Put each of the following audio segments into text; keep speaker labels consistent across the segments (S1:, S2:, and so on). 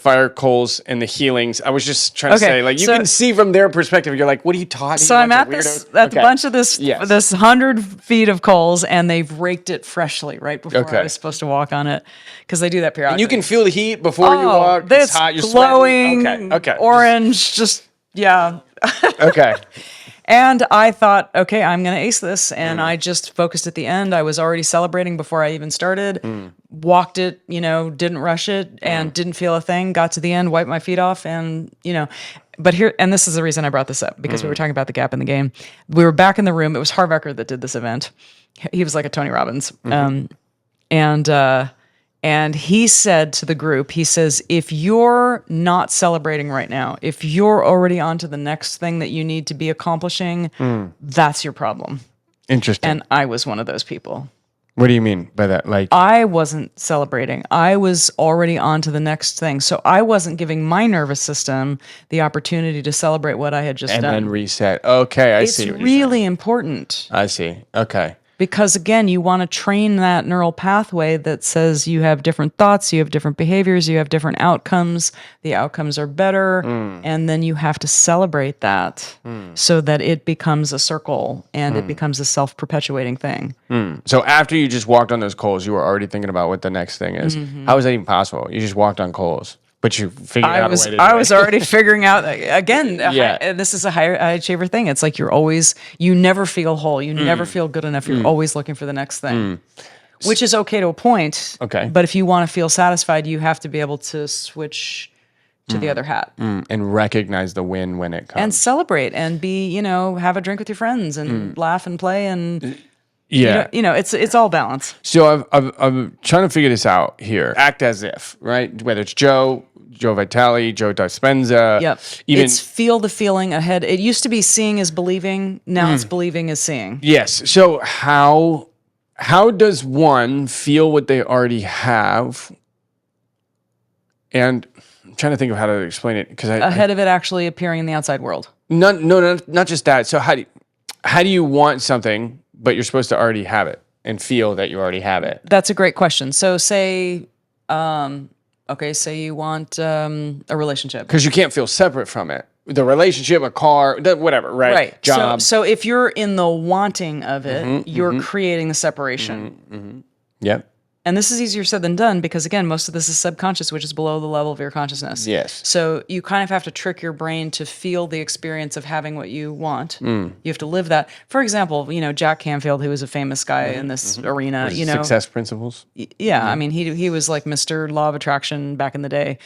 S1: fire coals and the healings. I was just trying to say, like, you can see from their perspective. You're like, what are you talking?
S2: So I'm at a bunch of this 100 feet of coals, and they've raked it freshly right before I was supposed to walk on it, because they do that periodically.
S1: And you can feel the heat before you walk. It's hot. You're
S2: glowing,
S1: sweating.
S2: orange, okay. And I thought, okay, I'm going to ace this. And I just focused at the end. I was already celebrating before I even started. Walked it, didn't rush it, and didn't feel a thing. Got to the end, wiped my feet off, and, But here, and this is the reason I brought this up, because we were talking about the gap in the game. We were back in the room. It was Harvecker that did this event. He was like a Tony Robbins. And he said to the group, he says, if you're not celebrating right now, if you're already on to the next thing that you need to be accomplishing, that's your problem.
S1: Interesting.
S2: And I was one of those people.
S1: What do you mean by that? Like,
S2: I wasn't celebrating. I was already on to the next thing. So I wasn't giving my nervous system the opportunity to celebrate what I had just done.
S1: And then reset. Okay, I see.
S2: It's really important.
S1: I see. Okay.
S2: Because again, you want to train that neural pathway that says you have different thoughts, you have different behaviors, you have different outcomes. The outcomes are better. And then you have to celebrate that so that it becomes a circle and it becomes a self-perpetuating thing.
S1: So after you just walked on those coals, you were already thinking about what the next thing is. How is that even possible? You just walked on coals. But you figured out a way to do it.
S2: I was already figuring out, again, and this is a high achiever thing. It's like you never feel whole. You never feel good enough. You're always looking for the next thing, which is okay to a point. Okay. But if you want to feel satisfied, you have to be able to switch to the other hat.
S1: And recognize the win when it comes.
S2: And celebrate and have a drink with your friends and laugh and play and... it's all balance.
S1: So I'm trying to figure this out here. Act as if, right? Whether it's Joe Vitale, Joe Dispenza.
S2: Yep. It's feel the feeling ahead. It used to be seeing is believing. Now it's believing is seeing.
S1: Yes. So how does one feel what they already have? And I'm trying to think of how to explain it, because
S2: ahead of it actually appearing in the outside world.
S1: Not just that. So how do you want something, but you're supposed to already have it and feel that you already have it?
S2: That's a great question. So say you want a relationship.
S1: Because you can't feel separate from it. The relationship, a car, whatever, right?
S2: Right.
S1: Job.
S2: So if you're in the wanting of it, you're creating the separation.
S1: Yep.
S2: And this is easier said than done, because again, most of this is subconscious, which is below the level of your consciousness.
S1: Yes.
S2: So you kind of have to trick your brain to feel the experience of having what you want. You have to live that. For example, Jack Canfield, who was a famous guy in this arena,
S1: Success principles.
S2: Yeah, I mean, he was like Mr. Law of Attraction back in the day.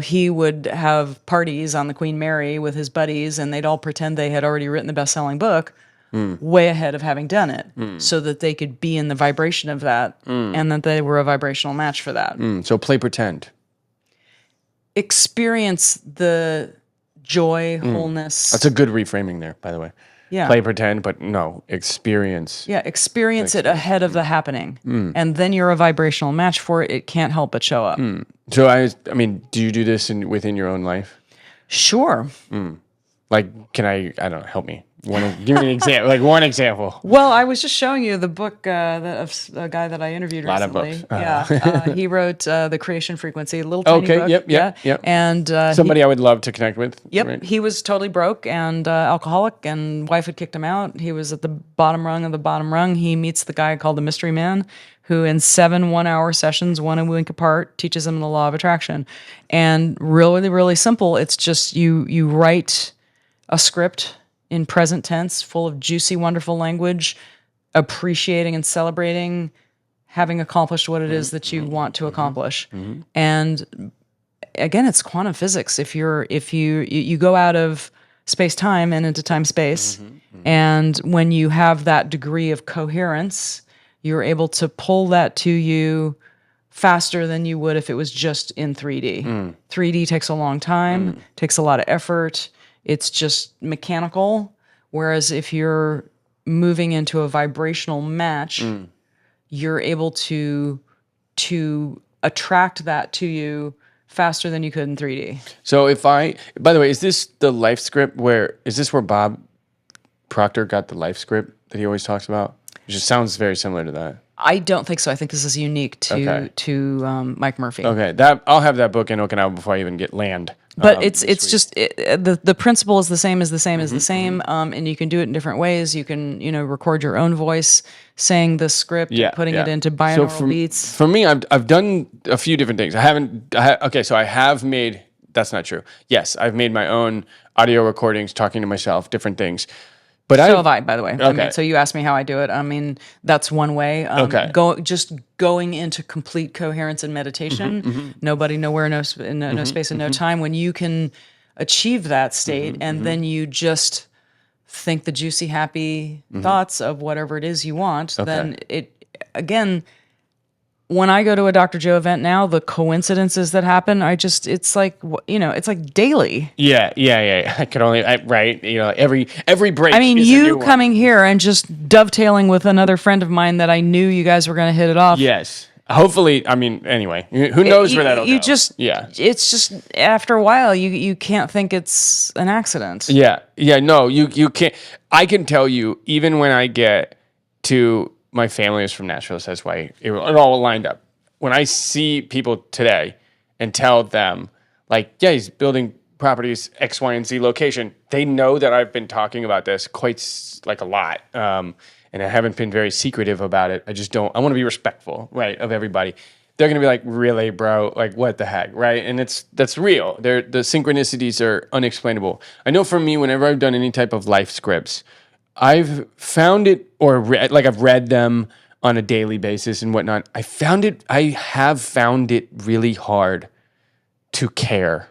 S2: He would have parties on the Queen Mary with his buddies, and they'd all pretend they had already written the best-selling book. Way ahead of having done it, so that they could be in the vibration of that, and that they were a vibrational match for that.
S1: So play pretend.
S2: Experience the joy, wholeness.
S1: That's a good reframing there, by the way.
S2: Yeah.
S1: Play pretend, but no, experience.
S2: Yeah, experience it ahead of the happening, and then you're a vibrational match for it. It can't help but show up.
S1: So I mean, do you do this within your own life?
S2: Sure.
S1: Like, can I don't know, help me. Give me an example, like one example.
S2: Well, I was just showing you the book of a guy that I interviewed recently.
S1: A lot of books.
S2: He wrote The Creation Frequency, a little tiny book.
S1: Yep.
S2: And
S1: somebody I would love to connect with.
S2: Yep,
S1: right?
S2: He was totally broke and alcoholic, and wife had kicked him out. He was at the bottom rung of the bottom rung. He meets the guy called the Mystery Man, who in 7 1-hour sessions, one a week apart, teaches him the law of attraction. And really, really simple. It's just you write a script in present tense, full of juicy, wonderful language, appreciating and celebrating having accomplished what it is that you want to accomplish. And again, it's quantum physics. If you go out of space-time and into time-space, and when you have that degree of coherence, you're able to pull that to you faster than you would if it was just in 3D. 3D takes a long time, takes a lot of effort. It's just mechanical. Whereas if you're moving into a vibrational match, you're able to attract that to you faster than you could in 3D.
S1: So by the way, is this the life script is this where Bob Proctor got the life script that he always talks about? It just sounds very similar to that.
S2: I don't think so. I think this is unique
S1: Okay.
S2: to Mike Murphy.
S1: Okay, that I'll have that book in Okinawa before I even get land.
S2: But it's
S1: this week.
S2: just the principle is the same as the same as the same, and you can do it in different ways. You can record your own voice saying the script and putting it into binaural beats.
S1: For me, I've done a few different things. Okay, so I have made. That's not true. Yes, I've made my own audio recordings, talking to myself, different things. But
S2: So have I, by the way.
S1: Okay.
S2: I mean, so you asked me how I do it. I mean, that's one way.
S1: Okay.
S2: Just going into complete coherence and meditation. Nobody, nowhere, no space, and no time. When you can achieve that state, and then you just think the juicy, happy thoughts of whatever it is you want. Then again. When I go to a Dr. Joe event now, the coincidences that happen, it's like daily.
S1: Yeah. I could only, right. Every break.
S2: I mean,
S1: is a
S2: you
S1: new one.
S2: coming here and just dovetailing with another friend of mine that I knew you guys were going to hit it off.
S1: Yes. Hopefully, I mean, anyway, who knows where that'll go.
S2: It's just after a while, you can't think it's an accident.
S1: Yeah. No, you can't. I can tell you, even when I get to, my family is from Nashville, so that's why it all lined up. When I see people today and tell them, like, yeah, he's building properties X, Y, and Z location, they know that I've been talking about this quite like a lot. And I haven't been very secretive about it. I want to be respectful, right, of everybody. They're going to be like, really, bro? Like, what the heck, right? And that's real. The synchronicities are unexplainable. I know for me, whenever I've done any type of life scripts, I've found it, I've read them on a daily basis and whatnot. I have found it really hard to care.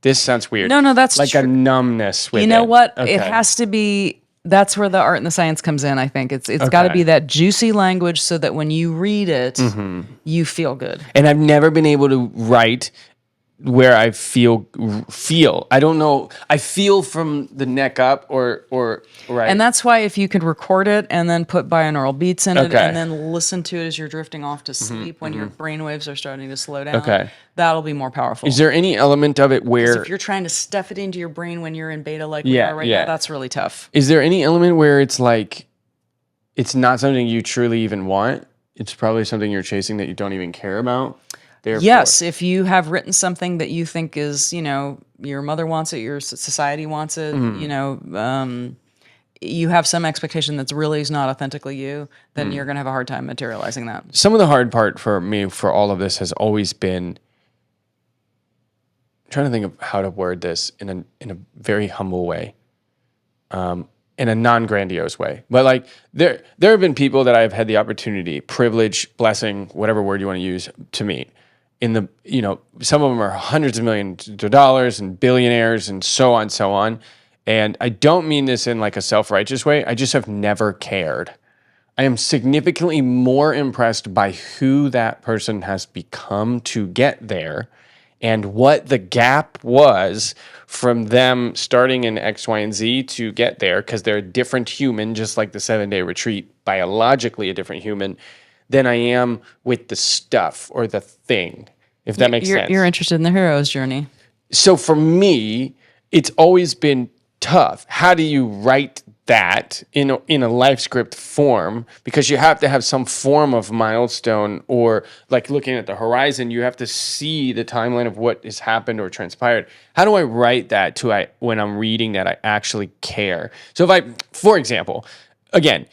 S1: This sounds weird.
S2: No, that's
S1: like
S2: true.
S1: a numbness with it.
S2: You know what?
S1: Okay.
S2: It has to be. That's where the art and the science comes in. I think it's got to be that juicy language so that when you read it, you feel good.
S1: And I've never been able to write where I feel. I don't know. I feel from the neck up or right.
S2: And that's why if you could record it and then put binaural beats in it
S1: Okay.
S2: and then listen to it as you're drifting off to sleep when your brain waves are starting to slow down, that'll be more powerful.
S1: Is there any element of it where
S2: if you're trying to stuff it into your brain when you're in beta like we are right now, that's really tough.
S1: Is there any element where it's like it's not something you truly even want? It's probably something you're chasing that you don't even care about? Therefore.
S2: Yes, if you have written something that you think is, your mother wants it, your society wants it, you have some expectation that's really is not authentically you, then you're going to have a hard time materializing that.
S1: Some of the hard part for me for all of this has always been trying to think of how to word this in a very humble way, in a non-grandiose way. But like there have been people that I've had the opportunity, privilege, blessing, whatever word you want to use, to meet. In the, some of them are hundreds of millions of dollars and billionaires and so on. And I don't mean this in like a self-righteous way. I just have never cared. I am significantly more impressed by who that person has become to get there and what the gap was from them starting in X, Y, and Z to get there, because they're a different human, just like the 7-day retreat, biologically a different human, than I am with the stuff or the thing, if that makes sense.
S2: You're interested in the hero's journey.
S1: So for me, it's always been tough. How do you write that in a life script form? Because you have to have some form of milestone, or like looking at the horizon, you have to see the timeline of what has happened or transpired. How do I write that when I'm reading that I actually care? So for example, again,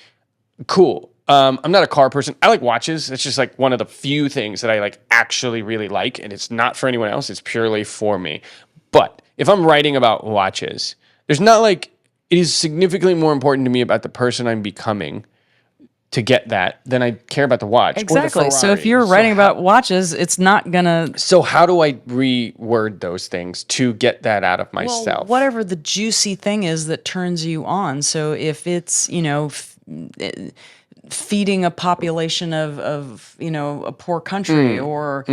S1: cool. I'm not a car person. I like watches. It's just like one of the few things that I like actually really like, and it's not for anyone else. It's purely for me. But if I'm writing about watches, there's not like, it is significantly more important to me about the person I'm becoming to get that than I care about the watch.
S2: Exactly.
S1: Or the
S2: So
S1: Ferrari.
S2: if you're writing about watches, it's not gonna.
S1: So how do I reword those things to get that out of myself?
S2: Well, whatever the juicy thing is that turns you on. So if it's feeding a population of a poor country or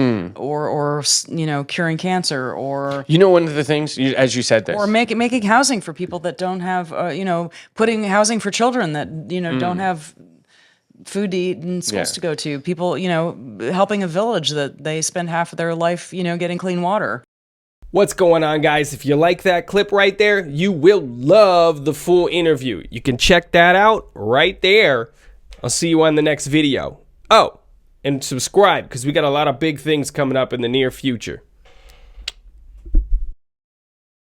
S2: curing cancer or
S1: one of the things, as you said this,
S2: or making housing for people that don't have putting housing for children that don't have food to eat and schools to go to, people helping a village that they spend half of their life getting clean water.
S3: What's going on, guys? If you like that clip right there, you will love the full interview. You can check that out right there. I'll see you on the next video. Oh, and subscribe because we got a lot of big things coming up in the near future.